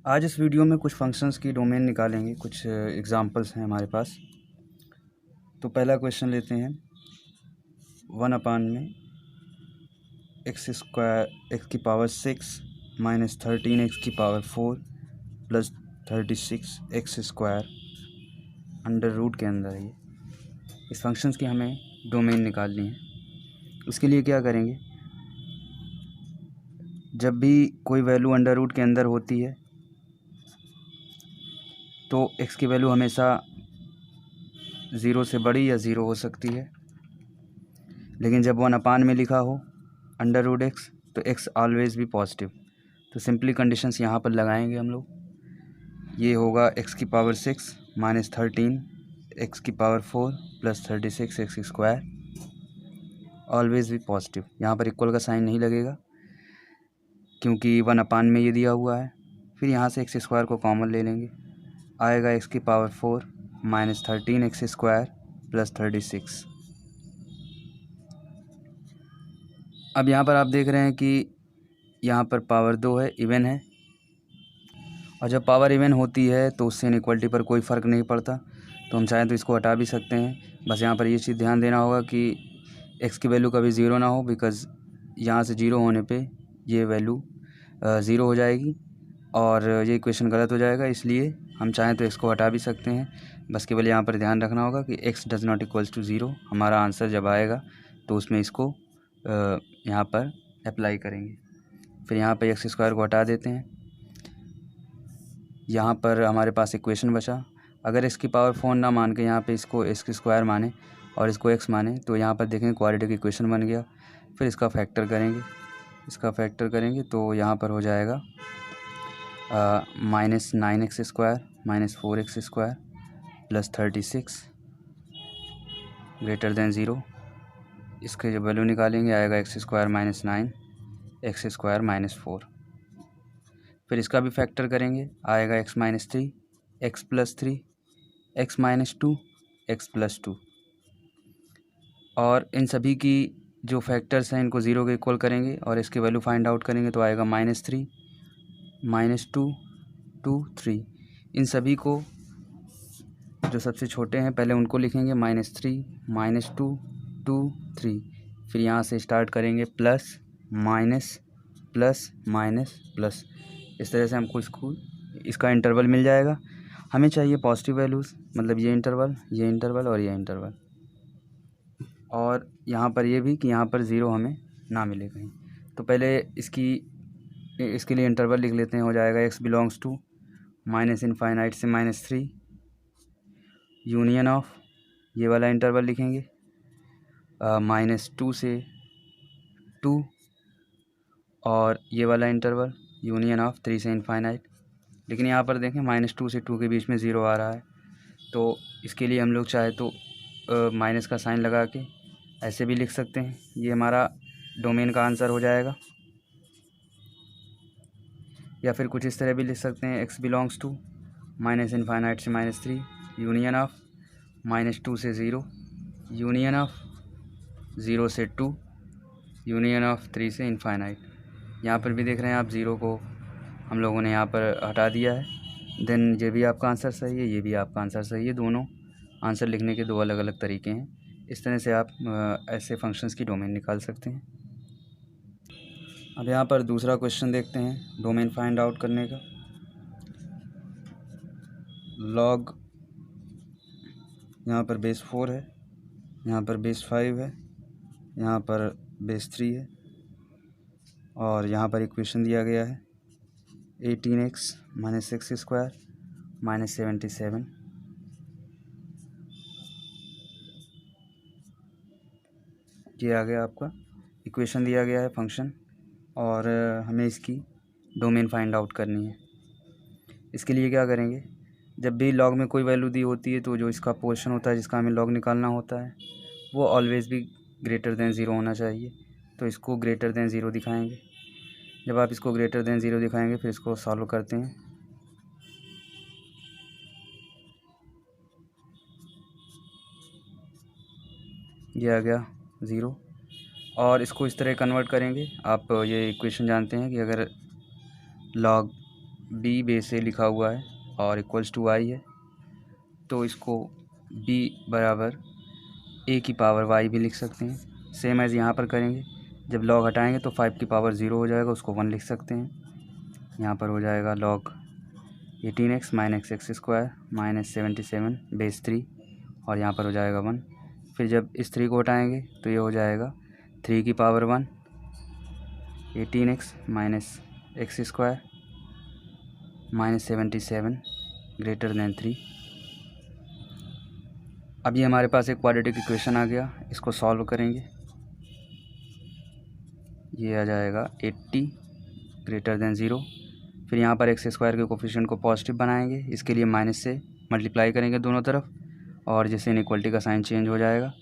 आज इस वीडियो में कुछ फंक्शंस की डोमेन निकालेंगे। कुछ एग्जांपल्स हैं हमारे पास। तो पहला क्वेश्चन लेते हैं। 1 में एक्स स्क्वायर एक्स की पावर 6 माइनस 13 एक्स की power 4 plus 36 x square under root के अंदर है। इस फंक्शंस की हमें डोमेन निकालनी है। उसके लिए क्या करेंगे, जब भी कोई वैल्यू अंडर रूट के अंदर होती है तो एक्स की वैल्यू हमेशा 0 से बड़ी या 0 हो सकती है। लेकिन जब 1 में लिखा हो अंडर रूट एक्स तो एक्स ऑलवेज भी पॉजिटिव। तो सिंपली कंडीशंस यहाँ पर लगाएंगे हम लोग। ये होगा एक्स की पावर 6 माइनस 13 एक्स की power 4 plus 36 x square always भी पॉजिटिव। यहाँ पर इक्वल का साइन नहीं लगेगा क्योंकि 1 में ये दिया हुआ है। फिर यहाँ से एक्स स्क्वायर को कॉमन ले लेंगे, आएगा एक्स की power 4 minus 13 x square plus 36। अब यहाँ पर आप देख रहे हैं कि यहाँ पर पावर 2 है, इवन है। और जब पावर इवन होती है तो उससे इनइक्वालिटी पर कोई फ़र्क नहीं पड़ता। तो हम चाहें तो इसको हटा भी सकते हैं। बस यहाँ पर ये चीज़ ध्यान देना होगा कि एक्स की वैल्यू कभी ज़ीरो ना हो, बिकॉज़ यहाँ से ज़ीरो होने पे ये वैल्यू ज़ीरो हो जाएगी और ये इक्वेशन गलत हो जाएगा। इसलिए हम चाहें तो इसको हटा भी सकते हैं। बस केवल यहाँ पर ध्यान रखना होगा कि x does not equals to zero. हमारा आंसर जब आएगा तो उसमें इसको यहाँ पर अप्लाई करेंगे। फिर यहाँ पर एक्स स्क्वायर को हटा देते हैं। यहाँ पर हमारे पास इक्वेशन बचा। अगर इसकी पावर 4 ना मान के यहाँ पे इसको एक्स स्क्वायर माने और इसको एक्स माने तो यहाँ पर देखेंगे क्वाड्रेटिक इक्वेशन बन गया। फिर इसका फैक्टर करेंगे तो यहाँ पर हो जाएगा minus 9x square minus 4x square plus 36 greater than 0। इसके जो वैल्यू निकालेंगे आएगा x square minus 9 x square minus 4। फिर इसका भी फैक्टर करेंगे, आएगा x minus 3 x plus 3 x minus 2 x plus 2। और इन सभी की जो फैक्टर्स हैं इनको 0 के इक्वल करेंगे और इसकी वैल्यू फाइंड आउट करेंगे तो आएगा माइनस 3 माइनस 2 2 3। इन सभी को जो सबसे छोटे हैं पहले उनको लिखेंगे माइनस 3 माइनस 2 2 3। फिर यहाँ से स्टार्ट करेंगे plus minus plus minus plus. इस तरह से हमको इसका इंटरवल मिल जाएगा। हमें चाहिए पॉजिटिव वैल्यूज़, मतलब ये इंटरवल और ये इंटरवल। और यहाँ पर ये भी कि यहाँ पर 0 हमें ना मिले कहीं। तो पहले इसके लिए इंटरवल लिख लेते हैं। हो जाएगा x belongs to minus infinite से माइनस 3 यूनियन ऑफ, ये वाला इंटरवल लिखेंगे माइनस 2 से 2 और ये वाला इंटरवल यूनियन ऑफ 3 से इनफाइनाइट। लेकिन यहाँ पर देखें माइनस 2 से 2 के बीच में 0 आ रहा है। तो इसके लिए हम लोग चाहे तो माइनस का साइन लगा के ऐसे भी लिख सकते हैं। ये हमारा डोमेन का आंसर हो जाएगा। या फिर कुछ इस तरह भी लिख सकते हैं, x belongs to minus infinite से माइनस 3 यूनियन ऑफ माइनस 2 से 0 यूनियन ऑफ 0 से 2 यूनियन ऑफ 3 से इनफाइनाइट। यहाँ पर भी देख रहे हैं आप 0 को हम लोगों ने यहाँ पर हटा दिया है। देन ये भी आपका आंसर सही है, ये भी आपका आंसर सही है। दोनों आंसर लिखने के दो अलग अलग तरीके हैं। इस तरह से आप ऐसे फंक्शंस की डोमेन निकाल सकते हैं। अब यहाँ पर दूसरा क्वेश्चन देखते हैं डोमेन फाइंड आउट करने का। लॉग यहाँ पर बेस 4 है, यहाँ पर बेस 5 है, यहाँ पर बेस 3 है और यहाँ पर इक्वेशन दिया गया है 18x minus x square minus 77। ये आ गया आपका इक्वेशन, दिया गया है फंक्शन और हमें इसकी डोमेन फाइंड आउट करनी है। इसके लिए क्या करेंगे, जब भी लॉग में कोई वैल्यू दी होती है तो जो इसका पोर्शन होता है जिसका हमें लॉग निकालना होता है वो ऑलवेज़ भी ग्रेटर देन 0 होना चाहिए। तो इसको ग्रेटर देन 0 दिखाएंगे। जब आप इसको ग्रेटर देन 0 दिखाएंगे फिर इसको सॉल्व करते हैं। ये आ गया 0 और इसको इस तरह कन्वर्ट करेंगे। आप ये इक्वेशन जानते हैं कि अगर लॉग बी बेस ए लिखा हुआ है और इक्वल्स टू वाई है, तो इसको बी बराबर ए की पावर वाई भी लिख सकते हैं। सेम एज़ यहाँ पर करेंगे, जब लॉग हटाएंगे तो 5 की पावर 0 हो जाएगा, उसको 1 लिख सकते हैं। यहाँ पर हो जाएगा log 18x minus x square minus 77 base 3 और यहाँ पर हो जाएगा 1। फिर जब इस 3 को हटाएंगे तो ये हो जाएगा 3 की power 1 18x minus x square minus 77 greater than 3। अब ये हमारे पास एक क्वाड्रेटिक इक्वेशन आ गया, इसको सॉल्व करेंगे। ये आ जाएगा 80 ग्रेटर दैन 0। फिर यहाँ पर एक्स स्क्वायर के कोफिशिएंट को पॉजिटिव बनाएंगे, इसके लिए माइनस से मल्टीप्लाई करेंगे दोनों तरफ और जिससे इनइक्वलिटी का साइन चेंज हो जाएगा।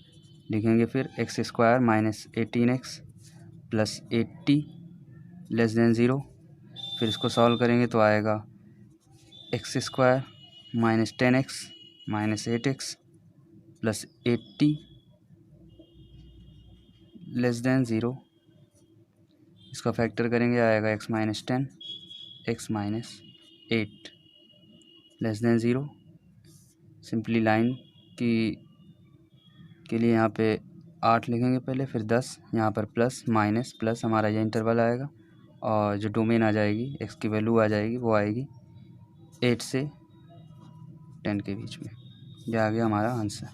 लिखेंगे फिर x square minus 18x plus 80 less than 0। फिर इसको सॉल्व करेंगे तो आएगा x square minus 10x minus 8x plus 80 less than 0। इसका फैक्टर करेंगे आएगा x minus 10 x minus 8 less than 0। Simply line के लिए यहाँ पे 8 लिखेंगे पहले, फिर 10, यहाँ पर प्लस माइनस प्लस हमारा ये इंटरवल आएगा और जो डोमेन आ जाएगी x की वैल्यू आ जाएगी वो आएगी 8 से 10 के बीच में। ये आ गया हमारा आंसर।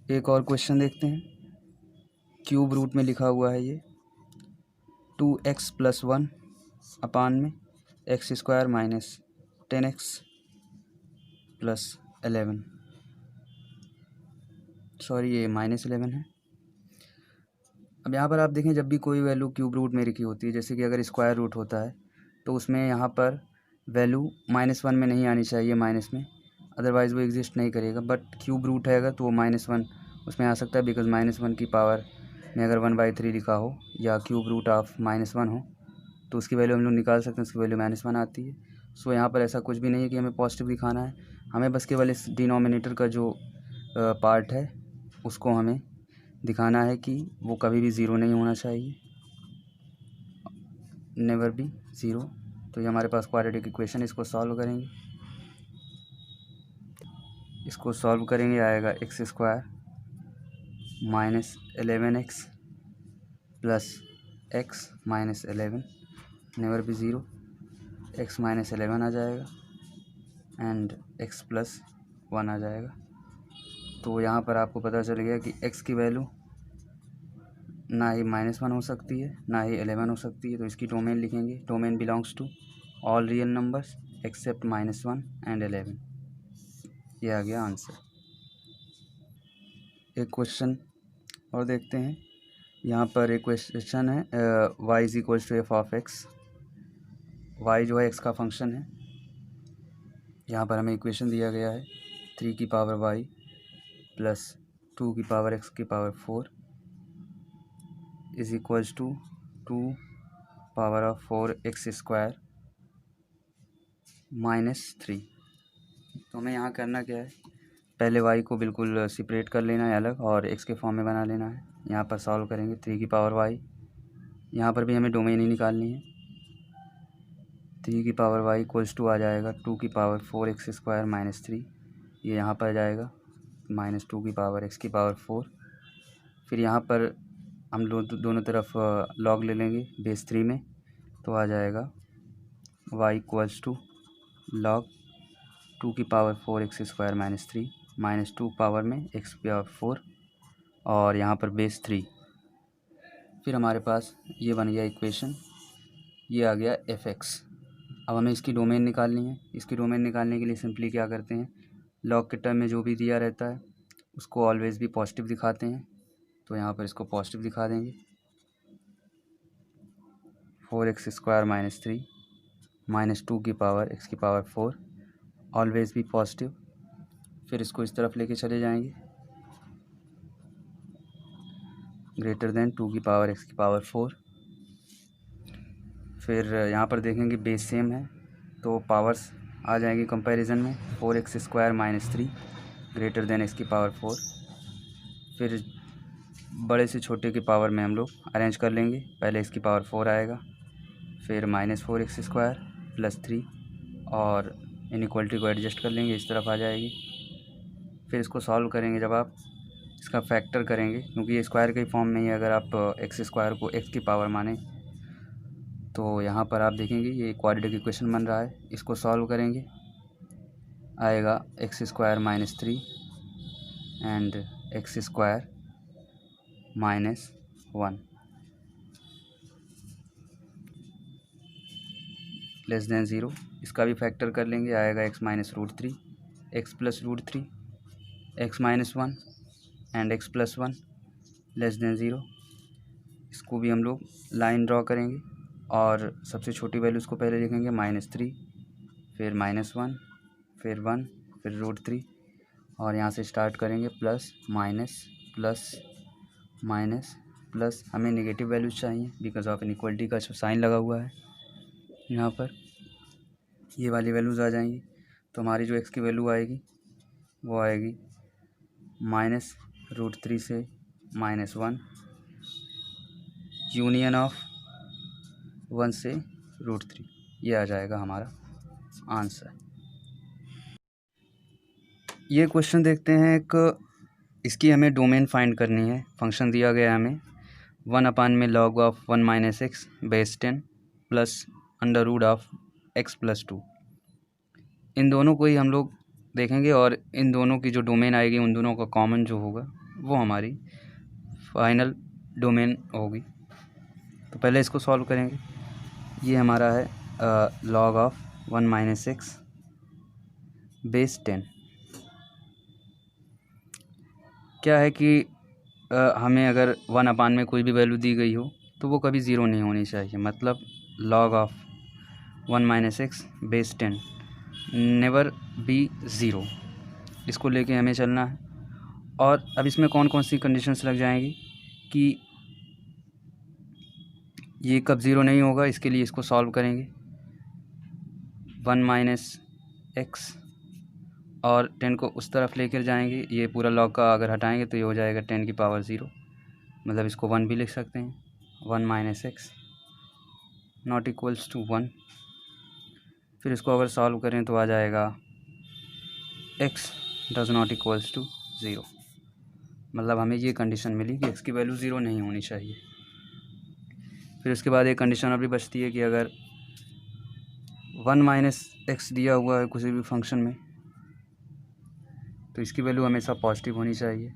एक और क्वेश्चन देखते हैं। क्यूब रूट में लिखा हुआ है ये 2x प्लस 1 अपान में x square minus 10x plus 11, sorry ये माइनस 11 है। अब यहाँ पर आप देखें, जब भी कोई वैल्यू क्यूब रूट में लिखी होती है, जैसे कि अगर स्क्वायर रूट होता है तो उसमें यहाँ पर वैल्यू -1 में नहीं आनी चाहिए, माइनस में, अदरवाइज़ वो एग्जिस्ट नहीं करेगा। बट क्यूब रूट है अगर तो वो -1 उसमें आ सकता है, बिकॉज -1 की पावर में अगर 1/3 लिखा हो या क्यूब रूट ऑफ -1 हो तो उसकी वैल्यू हम लोग निकाल सकते हैं, उसकी वैल्यू -1 आती है। सो यहाँ पर ऐसा कुछ भी नहीं है कि हमें पॉजिटिव दिखाना है, हमें बस केवल इस डिनोमिनेटर का जो पार्ट है उसको हमें दिखाना है कि वो कभी भी ज़ीरो नहीं होना चाहिए, नेवर बी ज़ीरो। तो ये हमारे पास क्वाड्रेटिक इक्वेशन, इसको सॉल्व करेंगे। इसको सॉल्व करेंगे आएगा x square minus 11x plus x minus 11 never be zero. x minus 11 आ जाएगा एंड x प्लस 1 आ जाएगा। तो यहाँ पर आपको पता चल गया कि x की वैल्यू ना ही -1 हो सकती है ना ही 11 हो सकती है। तो इसकी डोमेन लिखेंगे, domain belongs to all real numbers except -1 and 11। ये आ गया आंसर। एक क्वेश्चन और देखते हैं। यहाँ पर एक क्वेश्चन है y is equals to f of x. y जो है x का फंक्शन है। यहाँ पर हमें इक्वेशन दिया गया है 3 की पावर y प्लस 2 की पावर x की power 4 is equals to 2 power of 4x square -3। तो हमें यहाँ करना क्या है, पहले y को बिल्कुल सेपरेट कर लेना है अलग और x के फॉर्म में बना लेना है। यहाँ पर सॉल्व करेंगे 3 की पावर y, यहाँ पर भी हमें डोमेन ही निकालनी है। 3 की पावर y इक्वल्स टू आ जाएगा 2 की पावर 4x स्क्वायर -3, ये यहाँ पर आ जाएगा -2 की पावर x की पावर 4। फिर यहाँ पर हम लोग दोनों तरफ लॉग ले लेंगे बेस 3 में, तो आ जाएगा y इक्वल्स टू लॉग 2 की पावर 4x स्क्वायर -3 -2 पावर में x की पावर 4 और यहाँ पर बेस 3। फिर हमारे पास ये बन गया इक्वेशन, ये आ गया fx। अब हमें इसकी डोमेन निकालनी है। इसकी डोमेन निकालने के लिए सिंपली क्या करते हैं, लॉग के टर्म में जो भी दिया रहता है उसको ऑलवेज़ भी पॉजिटिव दिखाते हैं। तो यहाँ पर इसको पॉजिटिव दिखा देंगे, 4x स्क्वायर -3 -2 की पावर x की पावर 4 ऑलवेज़ भी पॉजिटिव। फिर इसको इस तरफ लेके चले जाएंगे, ग्रेटर देन 2 की पावर x की पावर 4। फिर यहाँ पर देखेंगे बेस सेम है तो पावर्स आ जाएंगी कंपैरिजन में, 4x square -3 greater than x की पावर 4। फिर बड़े से छोटे की पावर में हम लोग अरेंज कर लेंगे, पहले x की पावर 4 आएगा, फिर -4x स्क्वायर +3 और इनइक्वालिटी को एडजस्ट कर लेंगे, इस तरफ आ जाएगी। फिर इसको सॉल्व करेंगे जब आप इसका फैक्टर करेंगे, क्योंकि ये स्क्वायर के फॉर्म में ही, अगर आप एक्स स्क्वायर को एक्स की पावर माने तो यहाँ पर आप देखेंगे ये क्वाड्रेटिक इक्वेशन बन रहा है। इसको सॉल्व करेंगे, आएगा x² -3 and x² -1 less than 0। इसका भी फैक्टर कर लेंगे, आएगा x -√3 x +√3 x -1 and x +1 less than 0। इसको भी हम लोग लाइन ड्रॉ करेंगे और सबसे छोटी वैल्यू इसको पहले लिखेंगे -3, फिर -1, फिर 1, फिर √3 और यहाँ से स्टार्ट करेंगे plus minus plus minus plus. हमें नेगेटिव वैल्यूज चाहिए बिकॉज ऑफ इनइक्वालिटी का साइन लगा हुआ है यहाँ पर। ये वाली वैल्यूज़ आ जाएंगी तो हमारी जो x की वैल्यू आएगी वो आएगी -√3 से -1 यूनियन ऑफ 1 से √3। ये आ जाएगा हमारा आंसर। ये क्वेश्चन देखते हैं, एक इसकी हमें डोमेन फाइंड करनी है। फंक्शन दिया गया है हमें 1/log of 1 - x base 10 plus √(x+2)। इन दोनों को ही हम लोग देखेंगे और इन दोनों की जो डोमेन आएगी उन दोनों का कॉमन जो होगा वो हमारी फाइनल डोमेन होगी। तो पहले इसको सॉल्व करेंगे। ये हमारा है log of 1 - x बेस 10। क्या है कि हमें अगर 1/, में कोई भी वैल्यू दी गई हो तो वो कभी ज़ीरो नहीं होनी चाहिए। मतलब log of 1 - x base 10 never be zero, इसको लेके हमें चलना है। और अब इसमें कौन कौन सी कंडीशंस लग जाएंगी कि ये कब ज़ीरो नहीं होगा, इसके लिए इसको सॉल्व करेंगे। 1 - x और 10 को उस तरफ लेकर जाएंगे। ये पूरा लॉग का अगर हटाएंगे तो ये हो जाएगा 10 की पावर 0, मतलब इसको 1 भी लिख सकते हैं। 1 - x नॉट इक्वल्स टू 1। फिर इसको अगर सॉल्व करें तो आ जाएगा x does not equals to 0। मतलब हमें ये कंडीशन मिली कि x की वैल्यू 0 नहीं होनी चाहिए। फिर उसके बाद एक कंडीशन अभी बचती है कि अगर 1 - x दिया हुआ है किसी भी फंक्शन में तो इसकी वैल्यू हमेशा पॉजिटिव होनी चाहिए।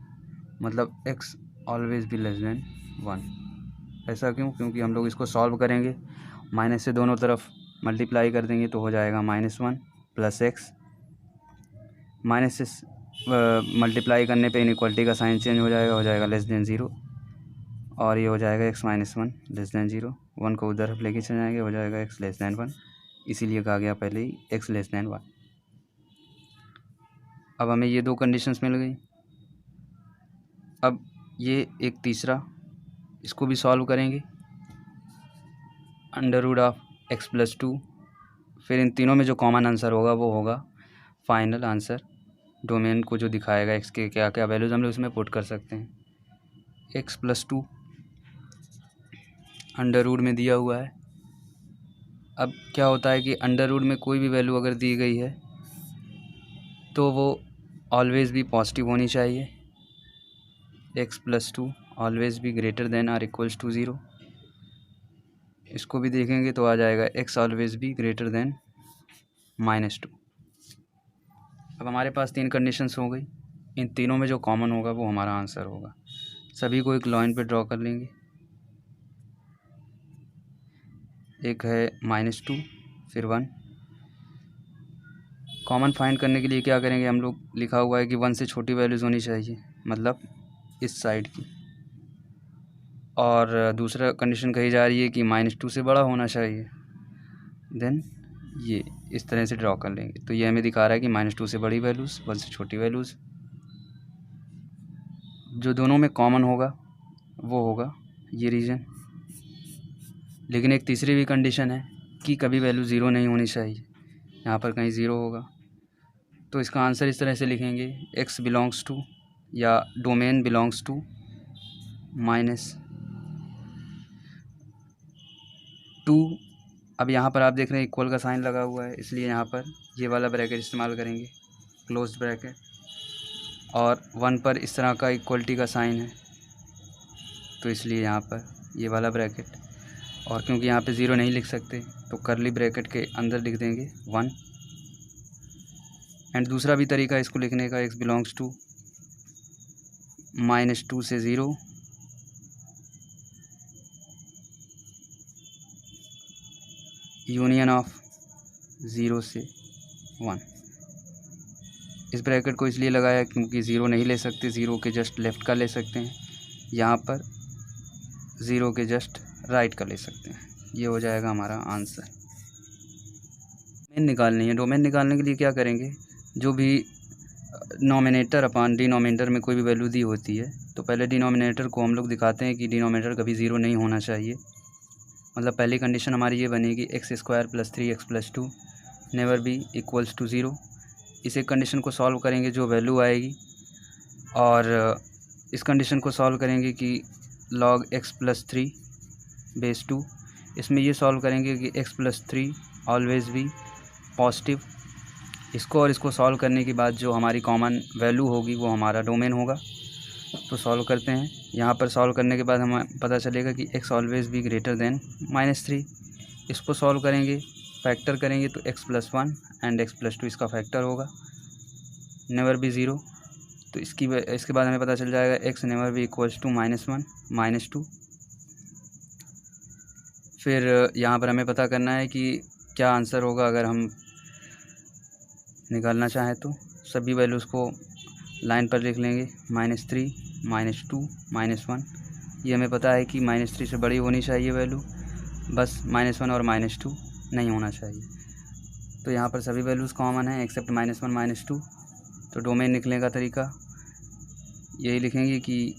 मतलब x always be less than 1। ऐसा क्यों? क्योंकि हम लोग इसको सॉल्व करेंगे, माइनस से दोनों तरफ मल्टीप्लाई कर देंगे तो हो जाएगा -1 प्लस x। माइनस से मल्टीप्लाई करने पे इनइक्वालिटी का साइन चेंज हो जाएगा लेस देन 0 और ये हो जाएगा x -1 लेस देन 0। 1 को उधर लेके चले जाएंगे, हो जाएगा x लेस देन 1। इसीलिए कहा गया पहले ही x लेस देन 1। अब हमें ये दो कंडीशंस मिल गई। अब ये एक तीसरा, इसको भी सॉल्व करेंगे √(x+2). फिर इन तीनों में जो कॉमन आंसर होगा वो होगा फाइनल आंसर। डोमेन को जो दिखाएगा x के क्या क्या वैल्यूज़ हम लोग इसमें पुट कर सकते हैं। x+2 अंडर रूट में दिया हुआ है। अब क्या होता है कि अंडर रूट में कोई भी वैल्यू अगर दी गई है तो वो ऑलवेज़ भी पॉजिटिव होनी चाहिए। x+2 ऑलवेज़ भी greater than or equals to 0। इसको भी देखेंगे तो आ जाएगा x ऑलवेज़ भी ग्रेटर देन -2। अब हमारे पास 3 कंडीशंस हो गई। इन तीनों में जो कॉमन होगा वो हमारा आंसर होगा। सभी को एक लाइन पे ड्रॉ कर लेंगे। एक है -2 फिर 1। कॉमन फाइंड करने के लिए क्या करेंगे हम लोग, लिखा हुआ है कि 1 से छोटी वैल्यूज़ होनी चाहिए, मतलब इस साइड की। और दूसरा कंडीशन कही जा रही है कि -2 से बड़ा होना चाहिए। देन ये इस तरह से ड्रॉ कर लेंगे तो ये हमें दिखा रहा है कि -2 से बड़ी वैल्यूज़, 1 से छोटी वैल्यूज़। जो दोनों में कॉमन होगा वो होगा ये रीजन। लेकिन एक तीसरी भी कंडीशन है कि कभी वैल्यू 0 नहीं होनी चाहिए। यहाँ पर कहीं 0 होगा तो इसका आंसर इस तरह से लिखेंगे, x बिलोंग्स टू या डोमेन बिलोंग्स टू -2 अब यहाँ पर आप देख रहे हैं इक्वल का साइन लगा हुआ है, इसलिए यहाँ पर ये वाला ब्रैकेट इस्तेमाल करेंगे, क्लोज्ड ब्रैकेट। और 1 पर इस तरह का इक्वलिटी का साइन है, तो इसलिए यहाँ पर ये वाला ब्रैकेट। और क्योंकि यहाँ पे 0 नहीं लिख सकते तो करली ब्रैकेट के अंदर लिख देंगे 1। एंड दूसरा भी तरीका इसको लिखने का, x बिलोंग्स टू -2 से 0 यूनियन ऑफ 0 से 1। इस ब्रैकेट को इसलिए लगाया क्योंकि 0 नहीं ले सकते, 0 के जस्ट लेफ़्ट का ले सकते हैं, यहाँ पर 0 के जस्ट राइट का ले सकते हैं। ये हो जाएगा हमारा आंसर। डोमेन निकालनी है। डोमेन निकालने के लिए क्या करेंगे, जो भी नॉमिनेटर अपान डिनोमिनेटर में कोई भी वैल्यू दी होती है तो पहले डिनोमिनेटर को हम लोग दिखाते हैं कि डिनोमिनेटर कभी 0 नहीं होना चाहिए। मतलब पहली कंडीशन हमारी ये बनेगी x² + 3x + 2 never be equals to 0। इस एक कंडीशन को सॉल्व करेंगे जो वैल्यू आएगी, और इस कंडीशन को सॉल्व करेंगे कि log x + 3/2। इसमें ये सॉल्व करेंगे कि x + 3 ऑलवेज़ भी पॉजिटिव। इसको और इसको सॉल्व करने के बाद जो हमारी कॉमन वैल्यू होगी वो हमारा डोमेन होगा। तो सॉल्व करते हैं। यहाँ पर सॉल्व करने के बाद हमें पता चलेगा कि x ऑलवेज़ भी ग्रेटर देन -3। इसको सॉल्व करेंगे, फैक्टर करेंगे तो x + 1 एंड x + 2 इसका फैक्टर होगा, नेवर बी 0। तो इसके बाद हमें पता चल जाएगा x never be equals to -1 -2। फिर यहाँ पर हमें पता करना है कि क्या आंसर होगा अगर हम निकालना चाहें तो। सभी वैल्यूज़ को लाइन पर लिख लेंगे, -3 -2 -1। ये हमें पता है कि -3 से बड़ी होनी चाहिए वैल्यू, बस -1 और -2 नहीं होना चाहिए। तो यहाँ पर सभी वैल्यूज़ कॉमन हैं एक्सेप्ट -1 -2। तो डोमेन निकलने का तरीका यही लिखेंगे कि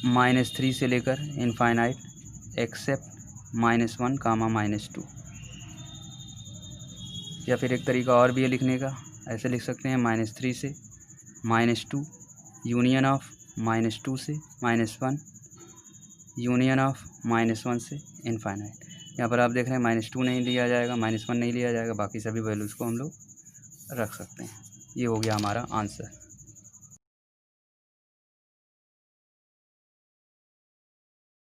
-3 से लेकर इनफाइनाइट एक्सेप्ट -1 -2। या फिर एक तरीका और भी है लिखने का, ऐसे लिख सकते हैं -3 से -2 यूनियन ऑफ -2 से -1 यूनियन ऑफ -1 से इनफाइनाइट। यहाँ पर आप देख रहे हैं -2 नहीं लिया जाएगा, -1 नहीं लिया जाएगा, बाकी सभी वैल्यूज़ को हम लोग रख सकते हैं। ये हो गया हमारा आंसर।